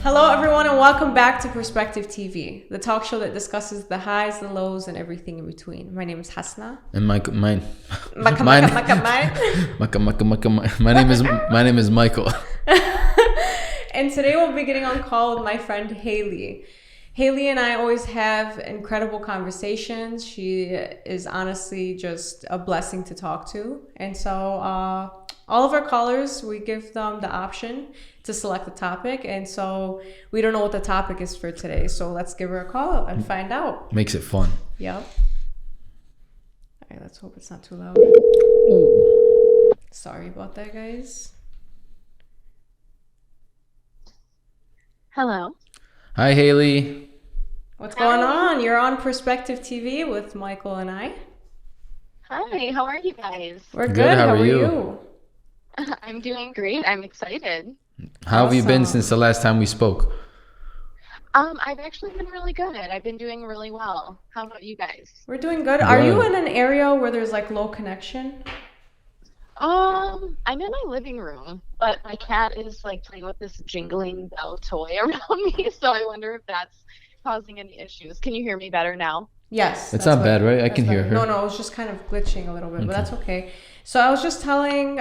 Hello, everyone, and welcome back to Perspective TV, the talk show that discusses the highs, the lows, and everything in between. My name is Hasna. And mine. Maka, Mine. maka, maka, mine. My name is Michael. And today we'll be getting on call with my friend Haley. Haley and I always have incredible conversations. She is honestly just a blessing to talk to. And so all of our callers, we give them the option to select the topic. And so we don't know what the topic is for today. So let's give her a call and find out. Makes it fun. Yep. All right, let's hope it's not too loud. Ooh. Sorry about that, guys. Hello. Hi, Haley. What's going on? You're on Perspective TV with Michael and I. Hi, how are you guys? We're good. How are you? I'm doing great. I'm excited. How have you been Awesome. since the last time we spoke? I've actually been really good. I've been doing really well. How about you guys? We're doing good. Are you Good. in an area where there's like low connection? I'm in my living room, but my cat is like playing with this jingling bell toy around me, so I wonder if that's causing any issues. Can you hear me better now? Yes. It's that's not bad, right? I that's can hear better. her. No, it was just kind of glitching a little bit, but Okay. that's okay. So I was just telling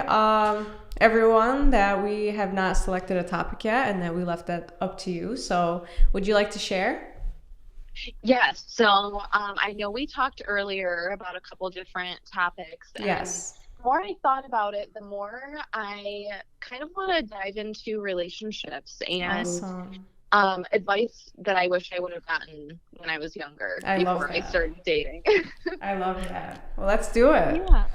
everyone that we have not selected a topic yet and that we left that up to you. So would you like to share? Yes. So I know we talked earlier about a couple different topics, and Yes. the more I thought about it, the more I kind of want to dive into relationships and Awesome. advice that I wish I would have gotten when I was younger I love before I that. started dating. I love that. Well, let's do it. Yeah.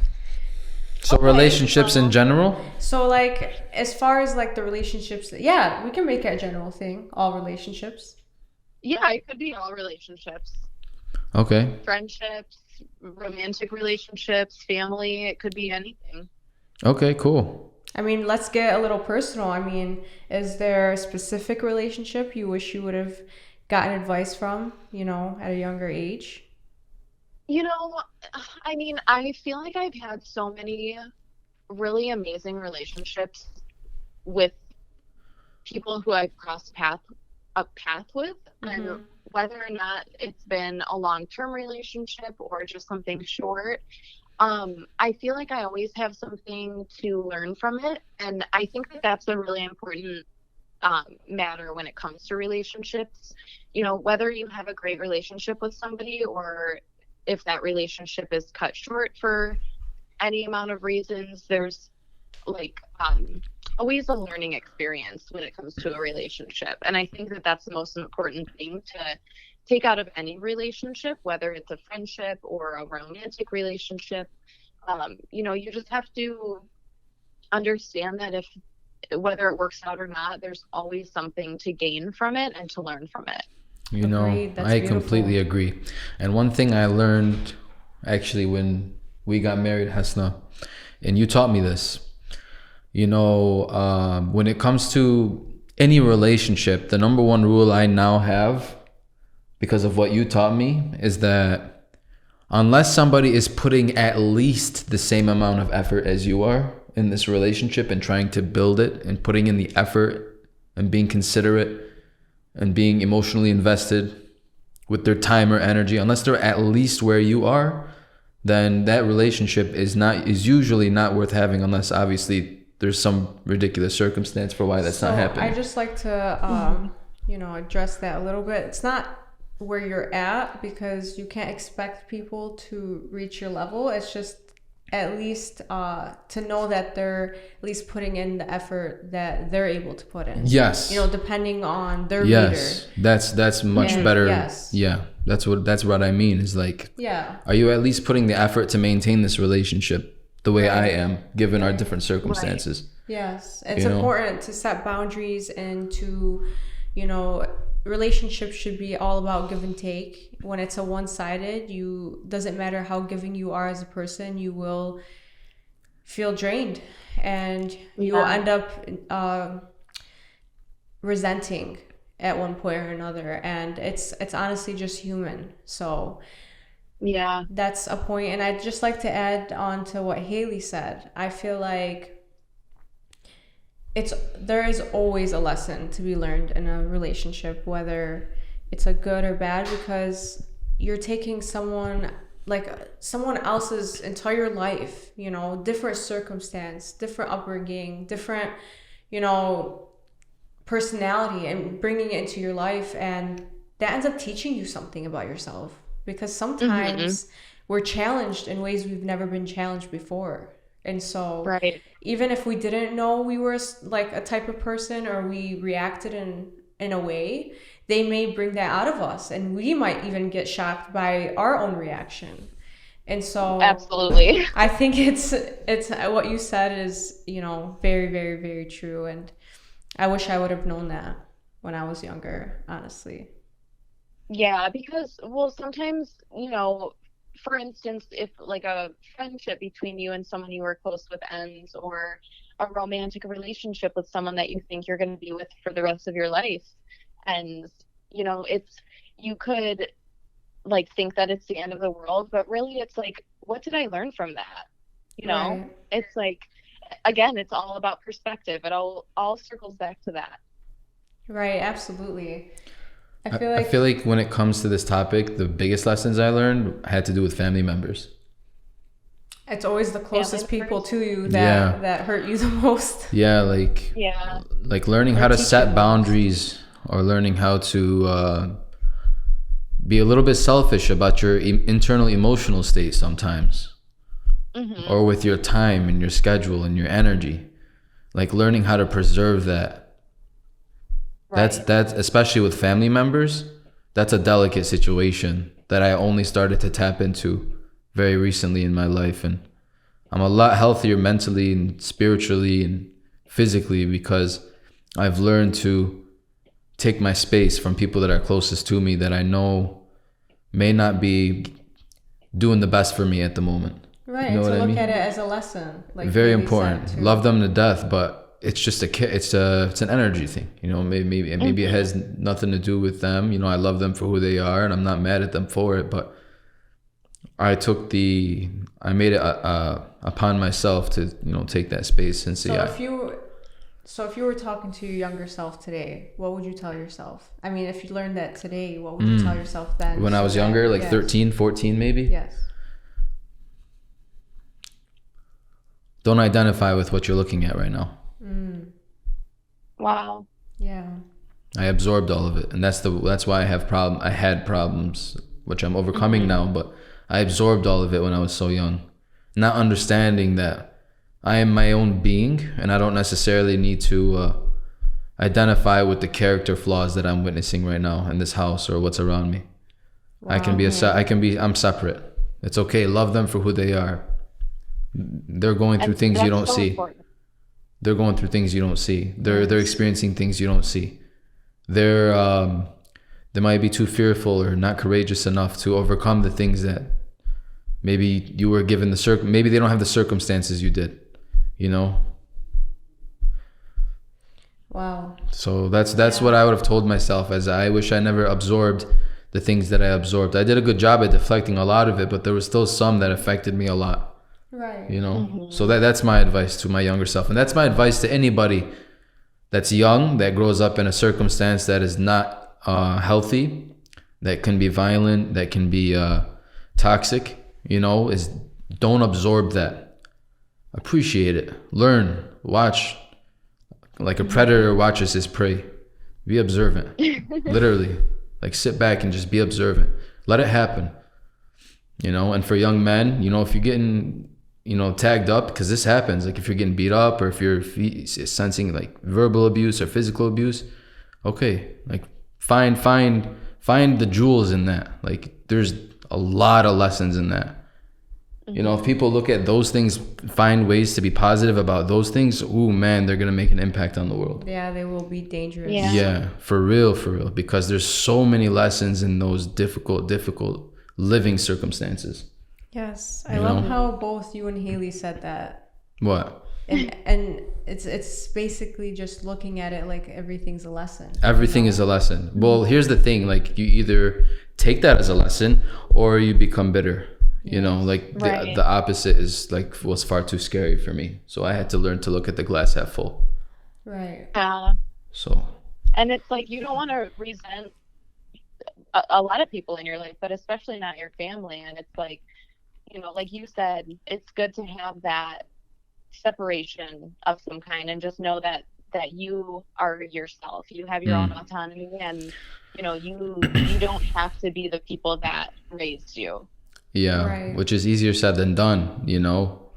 So Okay, relationships in well- general? So like as far as like the relationships, yeah, we can make it a general thing, all relationships. Yeah, it could be all relationships, Okay. friendships, romantic relationships, family. It could be anything. Okay, cool. I mean, let's get a little personal. I mean, is there a specific relationship you wish you would have gotten advice from, at a younger age? You know, I mean, I feel like I've had so many really amazing relationships with people who I've crossed a path with, and Mhm. whether or not it's been a long-term relationship or just something short, I feel like I always have something to learn from it, and I think that that's a really important matter when it comes to relationships. Whether you have a great relationship with somebody or if that relationship is cut short for any amount of reasons, there's like always a learning experience when it comes to a relationship. And I think that that's the most important thing to take out of any relationship, whether it's a friendship or a romantic relationship. You just have to understand that whether it works out or not, there's always something to gain from it and to learn from it. Agreed. That's I beautiful. completely agree. And one thing I learned actually when we got married, Hasna, and you taught me this, when it comes to any relationship, the number one rule I now have, because of what you taught me, is that unless somebody is putting at least the same amount of effort as you are in this relationship and trying to build it and putting in the effort and being considerate and being emotionally invested with their time or energy, unless they're at least where you are, then that relationship is usually not worth having, unless obviously there's some ridiculous circumstance for why that's not happening. I just like to, address that a little bit. It's not where you're at because you can't expect people to reach your level. It's just at least to know that they're at least putting in the effort that they're able to put in. Yes. Depending on their Yes, that's much And better. yes. Yeah, that's what I mean. Is like, meter. Yeah. are you at least putting the effort to maintain this relationship the way I Right. am, given our different circumstances? Yes. It's You know? important to set boundaries and to, relationships should be all about give and take. When it's a one-sided, doesn't matter how giving you are as a person, you will feel drained and you will Yeah. end up resenting at one point or another, and it's honestly just human. So Yeah. that's a point. And I'd just like to add on to what Haley said. I feel like there is always a lesson to be learned in a relationship, whether it's a good or bad, because you're taking someone else's entire life, different circumstance, different upbringing, different, you know, personality, and bringing it into your life, and that ends up teaching you something about yourself, because sometimes we're challenged in ways we've never been challenged before. And so Right. even if we didn't know we were like a type of person, or we reacted in a way, they may bring that out of us, and we might even get shocked by our own reaction. And so Absolutely. I think it's what you said is, very, very, very true. And I wish I would have known that when I was younger, honestly. Yeah, because, well, sometimes, for instance, if like a friendship between you and someone you were close with ends, or a romantic relationship with someone that you think you're going to be with for the rest of your life, and, you could like think that it's the end of the world, but really it's like, what did I learn from that? Right. It's like, again, it's all about perspective. It all circles back to that. Right, absolutely. I I, feel I like feel like when it comes to this topic, the biggest lessons I learned had to do with family members. it's always the closest Family people members? to you Yeah. that hurt you the most. Yeah, like Yeah. learning how to teach you set the most. boundaries, or learning how to be a little bit selfish about your internal emotional state sometimes, Hmm. or with your time and your schedule and your energy. Like learning how to preserve that. Right. That's especially with family members. That's a delicate situation that I only started to tap into very recently in my life, and I'm a lot healthier mentally and spiritually and physically because I've learned to take my space from people that are closest to me that I know may not be doing the best for me at the moment. Right, You know to what I look mean? at it as a lesson, like Very Haley important. said, too. Love them to death, but it's just it's an energy thing. Maybe it has nothing to do with them. I love them for who they are, and I'm not mad at them for it. But I made it upon myself to take that space and say, So if you were talking to your younger self today, what would you tell yourself? I mean, if you learned that today, what would you tell yourself then? when I was younger, like yes. 13, 14 maybe. Yes. Don't identify with what you're looking at right now. Wow. Yeah. I absorbed all of it, and that's why I had problems, which I'm overcoming now. But I absorbed all of it when I was so young, not understanding that I am my own being, and I don't necessarily need to identify with the character flaws that I'm witnessing right now in this house or what's around me. I'm separate. It's okay. Love them for who they are. They're going through And things you that's don't so see. important. They're going through things you don't see. They're experiencing things you don't see. They might be too fearful or not courageous enough to overcome the things that maybe you were given maybe they don't have the circumstances you did, Wow. So that's what I would have told myself, as I wish I never absorbed the things that I absorbed. I did a good job at deflecting a lot of it, but there was still some that affected me a lot. Right. So that's my advice to my younger self, and that's my advice to anybody that's young, that grows up in a circumstance that is not healthy, that can be violent, that can be toxic, is don't absorb that. Appreciate it. Learn. Watch. Like a predator watches his prey. Be observant. Literally. Like sit back and just be observant. Let it happen. And for young men, if you're getting tagged up, because this happens, like if you're getting beat up, or if you're sensing like verbal abuse or physical abuse, okay, like find the jewels in that. Like there's a lot of lessons in that. If people look at those things, find ways to be positive about those things, ooh man, they're gonna make an impact on the world. Yeah, they will be dangerous. Yeah. For real, because there's so many lessons in those difficult living circumstances. Yes, I love how both you and Haley said that. What? And it's basically just looking at it like everything's a lesson. Everything is a lesson. Well, here's the thing, like you either take that as a lesson or you become bitter. Like Right. the opposite is like was far too scary for me. So I had to learn to look at the glass half full. Right. So And it's like you don't want to resent a lot of people in your life, but especially not your family. And it's like, like you said, it's good to have that separation of some kind and just know that you are yourself. You have your own mm, autonomy, and you don't have to be the people that raised you. yeah, Right. which is easier said than done, you know.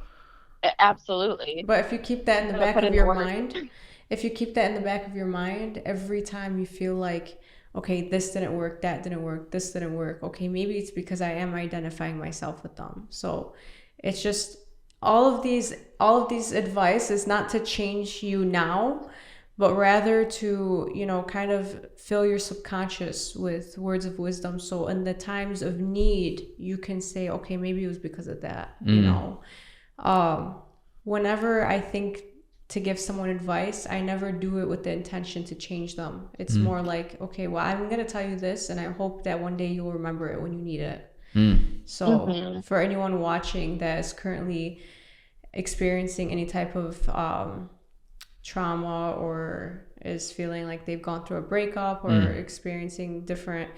Absolutely. But if you keep that in You the gotta back put of in the your work. mind, if you keep that in the back of your mind, every time you feel like, okay, this didn't work, that didn't work, this didn't work, okay, maybe it's because I am identifying myself with them. So it's just all of these advice is not to change you now, but rather to, kind of fill your subconscious with words of wisdom. So in the times of need, you can say, okay, maybe it was because of that, um, whenever I think to give someone advice, I never do it with the intention to change them. It's more like, okay, well, I'm going to tell you this, and I hope that one day you'll remember it when you need it. So, Hmm. for anyone watching that is currently experiencing any type of trauma, or is feeling like they've gone through a breakup, or experiencing different,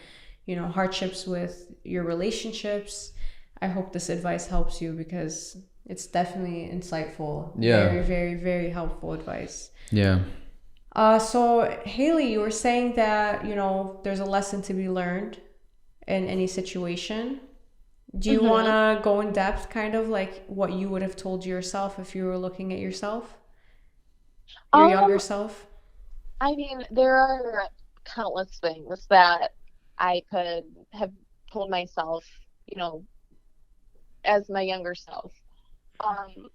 hardships with your relationships, I hope this advice helps you, because it's definitely insightful. Yeah. Very, very, very helpful advice. Yeah. So Haley, you were saying that, there's a lesson to be learned in any situation. Do you want Hmm. to go in depth, kind of like what you would have told yourself if you were looking at yourself, your younger Um, self? I mean, there are countless things that I could have told myself, you know, as my younger self.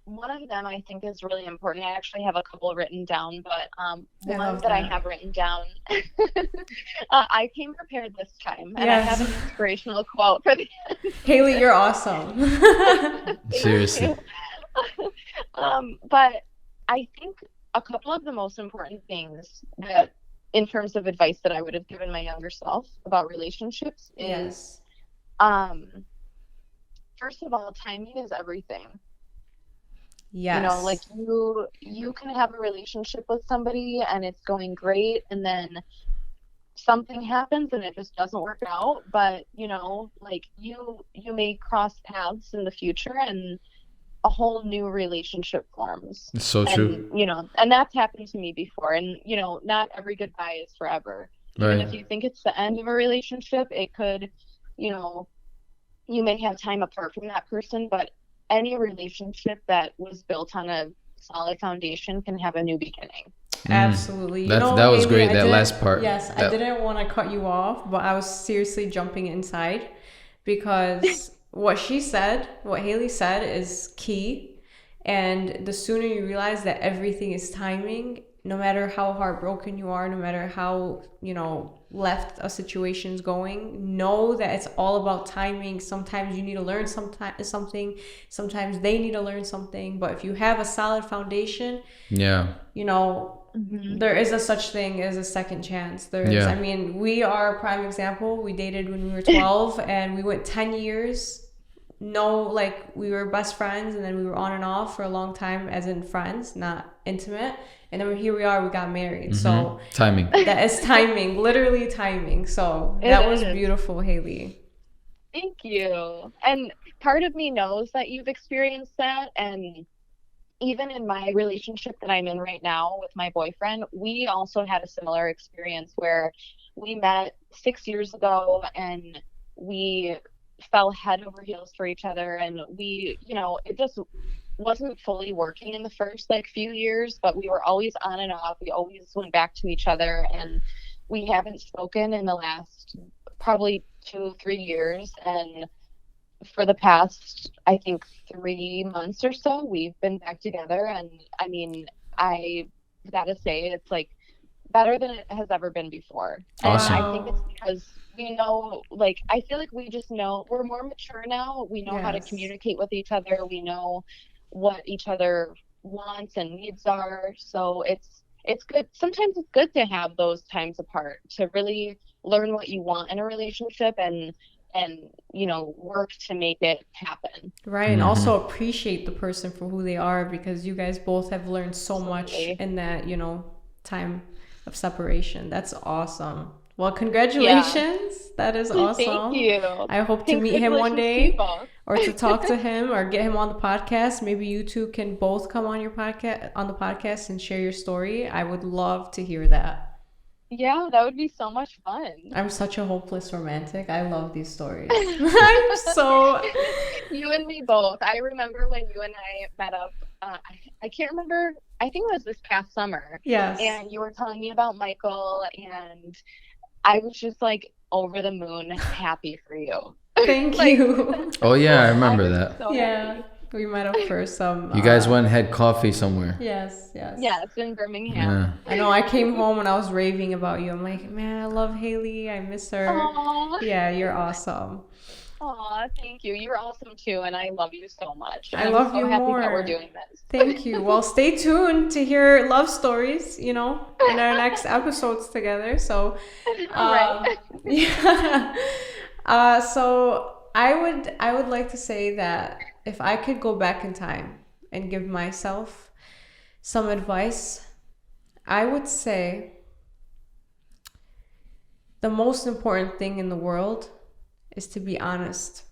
One of them I think is really important. I actually have a couple written down, but I one love that I that. have written down, I came prepared this time, and I have Yes. an inspirational quote for the end. Haley, you're awesome. Thank Seriously. you. But I think a couple of the most important things that, in terms of advice that I would have given my younger self about relationships, is Yes. um, first of all, timing is everything. Like Yes. you can have a relationship with somebody and it's going great, and then something happens and it just doesn't work out. But like you may cross paths in the future, and a whole new relationship forms. It's so And true. and that's happened to me before. And not every goodbye is forever. Even Right. if you think it's the end of a relationship, it could, you know you may have time apart from that person, but any relationship that was built on a solid foundation can have a new beginning. Absolutely. That was Haley, great. I That didn't, last part. yes, I That didn't want to cut you off, but I was seriously jumping inside, because what Haley said is key. And the sooner you realize that everything is timing, no matter how heartbroken you are, no matter how, left a situation's going, know that it's all about timing. Sometimes you need to learn something, sometimes they need to learn something. But if you have a solid foundation, yeah. you know, Hmm. there is a such thing as a second chance. There is. I Yeah. mean, we are a prime example. We dated when we were 12, and we went 10 years. No, like, we were best friends, and then we were on and off for a long time, as in friends, not intimate. And then here we are, we got married. So Timing. that is timing, literally timing. So It that was is. beautiful, Haley. Thank you. And part of me knows that you've experienced that. And even in my relationship that I'm in right now with my boyfriend, we also had a similar experience where we met 6 years ago, and we fell head over heels for each other. And it just wasn't fully working in the first like few years, but we were always on and off. We always went back to each other, and we haven't spoken in the last probably 2 3 years. And for the past, I think, 3 months or so, we've been back together. And I mean, I gotta say, it's like better than it has ever been before. And Awesome. I think it's Wow. because we know, like, I feel like we just know we're more mature now. We know how to Yes. communicate with each other. We know what each other wants and needs are. So it's good. Sometimes it's good to have those times apart to really learn what you want in a relationship, and work to make it happen. Right, and also appreciate the person for who they are, because you guys both have learned so much Absolutely. in that, time of separation. That's awesome. Well, congratulations. That is awesome. Thank you. I hope to meet him one Congratulations to you day both. or to talk to him or get him on the podcast. Maybe you two can both come on the podcast and share your story. I would love to hear that. Yeah, that would be so much fun. I'm such a hopeless romantic. I love these stories. I'm so You and me both. I remember when you and I met up. I can't remember. I think it was this past summer. yes. And you were telling me about Michael, and I was just like over the moon happy for you. Thank Like, you. Oh yeah, I I remember was that. so Yeah. happy. We met up for some You guys went and had coffee somewhere. Yes, yes. Yeah, it's in Birmingham. Yeah. I know I came home and I was raving about you. I'm like, man, I love Haley. I miss her. Aw. Yeah, you're awesome. Aw, thank you. You're awesome too, and I love you so much. And I I'm love so you happy more. that we're doing this. Thank you. Well, stay tuned to hear love stories, in our next episodes together. So, Right. yeah. So I would like to say that if I could go back in time and give myself some advice, I would say the most important thing in the world is to be honest.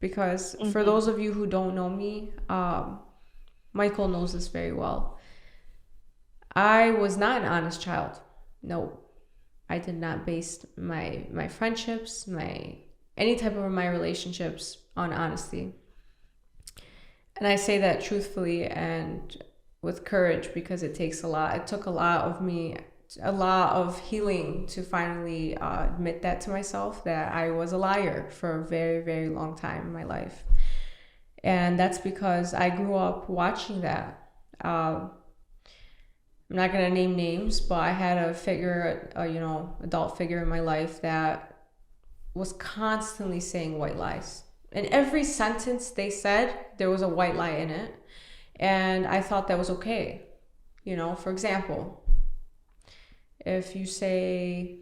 Because for those of you who don't know me, Michael knows this very well. I was not an honest child. No, I did not base my friendships, any type of my relationships on honesty. And I say that truthfully and with courage because it takes a lot. It took a lot of me, a lot of healing to finally admit that to myself, that I was a liar for a very, very long time in my life. And that's because I grew up watching that. I'm not going to name names, but I had a figure, adult figure in my life that was constantly saying white lies. In every sentence they said, there was a white lie in it. And I thought that was okay. For example, if you say,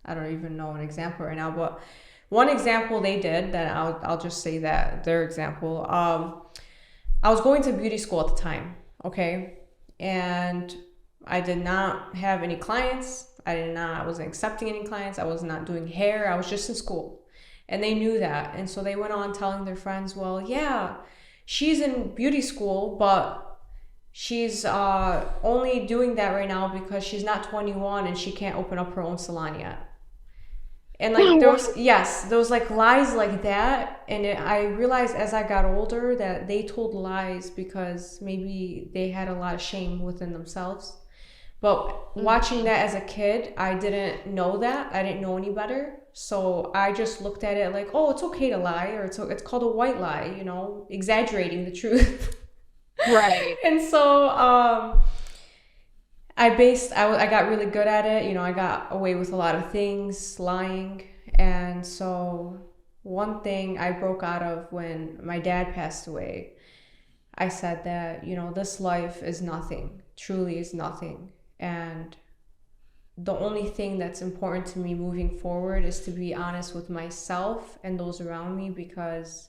I don't even know an example right now, but one example they did that I'll just say that their example. I was going to beauty school at the time, okay? And I did not have any clients. I wasn't accepting any clients. I was not doing hair. I was just in school. And they knew that. And so they went on telling their friends, well, yeah, she's in beauty school, but she's only doing that right now because she's not 21 and she can't open up her own salon yet. And like there was like lies like that. And I realized as I got older that they told lies because maybe they had a lot of shame within themselves. But watching that as a kid, I didn't know that. I didn't know any better. So I just looked at it like, oh, it's okay to lie, or it's called a white lie, exaggerating the truth. Right. And so I got really good at it. I got away with a lot of things, lying. And so one thing I broke out of when my dad passed away, I said that, this life is nothing, truly is nothing. And the only thing that's important to me moving forward is to be honest with myself and those around me, because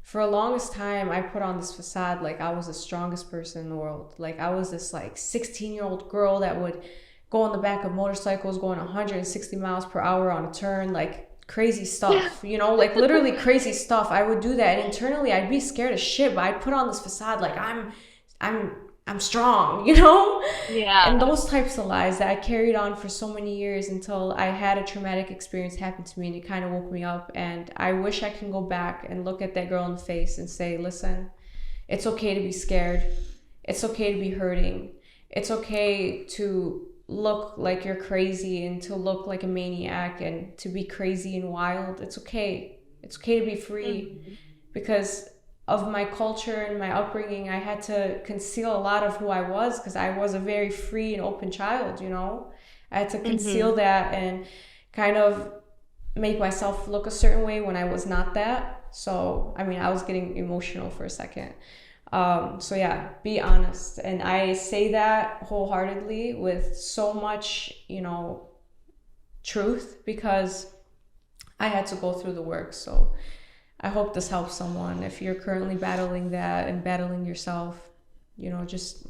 for the longest time I put on this facade like I was the strongest person in the world. Like I was this 16-year-old girl that would go on the back of motorcycles going 160 miles per hour on a turn, like crazy stuff, like literally crazy stuff. I would do that, and internally I'd be scared as shit, but I'd put on this facade like I'm strong, Yeah. And those types of lies that I carried on for so many years until I had a traumatic experience happen to me, and it kind of woke me up. And I wish I can go back and look at that girl in the face and say, listen, it's okay to be scared. It's okay to be hurting. It's okay to look like you're crazy and to look like a maniac and to be crazy and wild. It's okay. It's okay to be free. Because of my culture and my upbringing, I had to conceal a lot of who I was because I was a very free and open child, I had to conceal that and kind of make myself look a certain way when I was not that. So, I was getting emotional for a second. So yeah, be honest. And I say that wholeheartedly with so much, truth, because I had to go through the work. So I hope this helps someone if you're currently battling that and battling yourself, just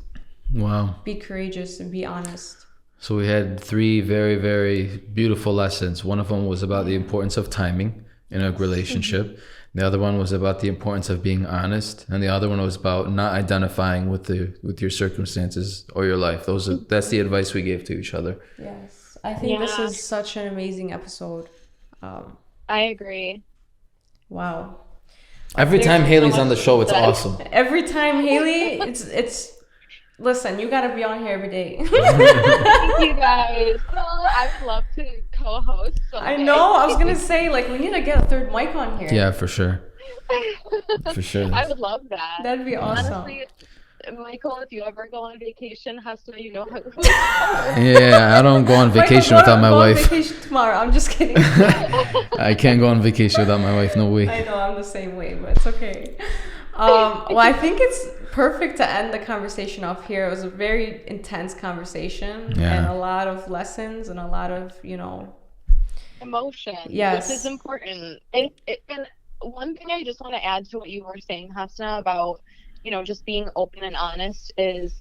Wow. Be courageous and be honest. So we had 3 very, very beautiful lessons. One of them was about the importance of timing in a relationship. The other one was about the importance of being honest, and the other one was about not identifying with your circumstances or your life. That's the advice we gave to each other. Yes, I think this is such an amazing episode. I agree. Wow. Every time Haley's on the show, it's awesome. Every time Haley, it's. Listen, you gotta be on here every day. Thank you guys. Well, I would love to co-host. I know. I was gonna say, like, we need to get a third mic on here. Yeah, for sure. For sure. I would love that. That'd be awesome. Honestly, Michael, if you ever go on vacation, Hustle, you know how. Yeah, I don't go on vacation without my wife. I'm on vacation tomorrow. I'm just kidding. I can't go on vacation without my wife. No way. I know, I'm the same way, but it's okay. Well, I think it's perfect to end the conversation off here. It was a very intense conversation and a lot of lessons and a lot of, emotion. Yes. Which is important. And one thing I just want to add to what you were saying, Hasna, about, just being open and honest is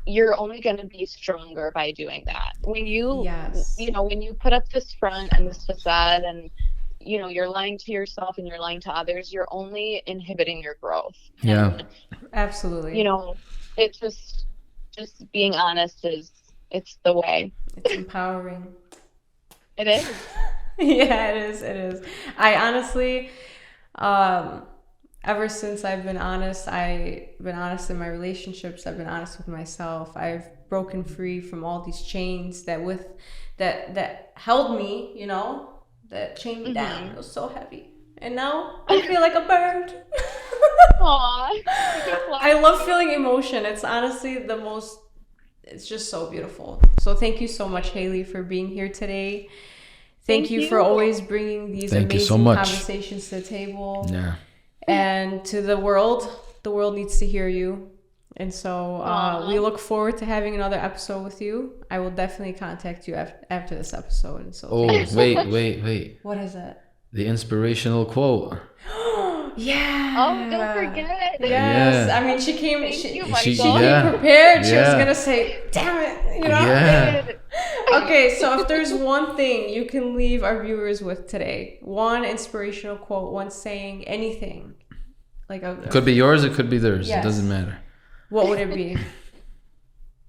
you're only going to be stronger by doing that. When you, when you put up this front and this facade and, you're lying to yourself and you're lying to others, you're only inhibiting your growth. Yeah. And, absolutely. It's just being honest it's the way. It's empowering. It is. Yeah, it is. I honestly, ever since I've been honest in my relationships, I've been honest with myself. I've broken free from all these chains that held me, that chained me down. It was so heavy. And now I feel like a bird. Aww. I love feeling emotion. It's honestly it's just so beautiful. So thank you so much, Haley, for being here today. Thank you for always bringing these amazing conversations to the table. Yeah. And to the world needs to hear you. And so we look forward to having another episode with you. I will definitely contact you after this episode. And so wait. What is it? The inspirational quote. Yeah. Oh, don't forget. Yes. Yeah. I mean, she came she prepared. She was going to say, damn it. Yeah. Okay, so if there's one thing you can leave our viewers with today, one inspirational quote, one saying, anything. It could be yours, it could be theirs. Yes. It doesn't matter. What would it be?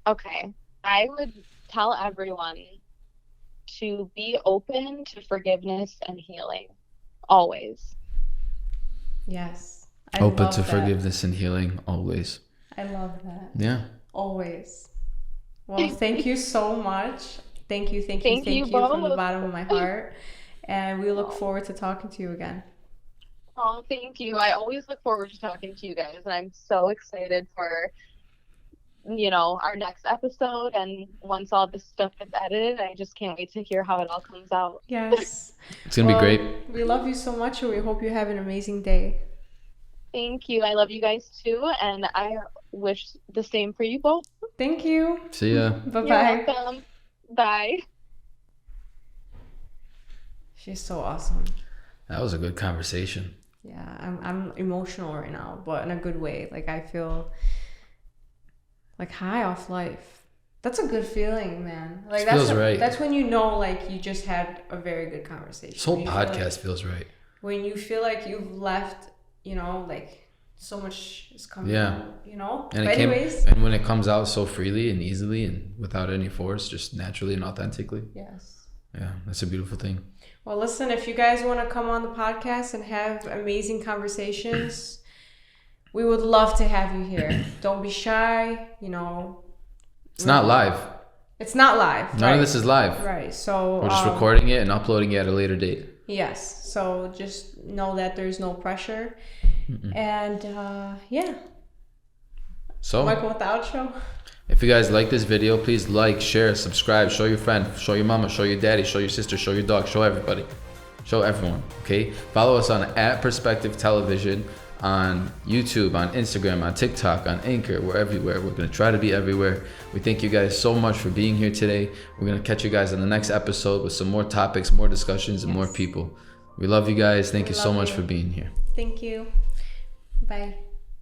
Okay. I would tell everyone to be open to forgiveness and healing. Always. Yes. Open to forgiveness and healing, always. I love that. Yeah. Always. Well, thank you so much. Thank you both. From the bottom of my heart. And we look forward to talking to you again. Oh, thank you. I always look forward to talking to you guys, and I'm so excited for, our next episode. And once all this stuff is edited, I just can't wait to hear how it all comes out. Yes. It's going to be great. We love you so much, and we hope you have an amazing day. Thank you. I love you guys too, and I wish the same for you both. Thank you. See ya. Bye-bye. You're welcome. Bye. She's so awesome. That was a good conversation. Yeah, I'm emotional right now, but in a good way. I feel high off life. That's a good feeling, man. Feels right. That's when you just had a very good conversation. This whole podcast feels right. When you feel like you've left, so much is coming out, And when it comes out so freely and easily and without any force, just naturally and authentically. Yes. Yeah, that's a beautiful thing. Well, listen, if you guys want to come on the podcast and have amazing conversations, we would love to have you here. Don't be shy, It's not live. It's not live. None of this is live. Right. So we're just recording it and uploading it at a later date. Yes. So just know that there's no pressure. And yeah. So Michael with the outro. If you guys like this video, please like, share, subscribe, show your friend, show your mama, show your daddy, show your sister, show your dog, show everybody. Show everyone, okay? Follow us on @Perspective Television on YouTube, on Instagram, on TikTok, on Anchor. We're everywhere. We're going to try to be everywhere. We thank you guys so much for being here today. We're going to catch you guys on the next episode with some more topics, more discussions, and more people. We love you guys. Thank you so much for being here. Thank you. Bye.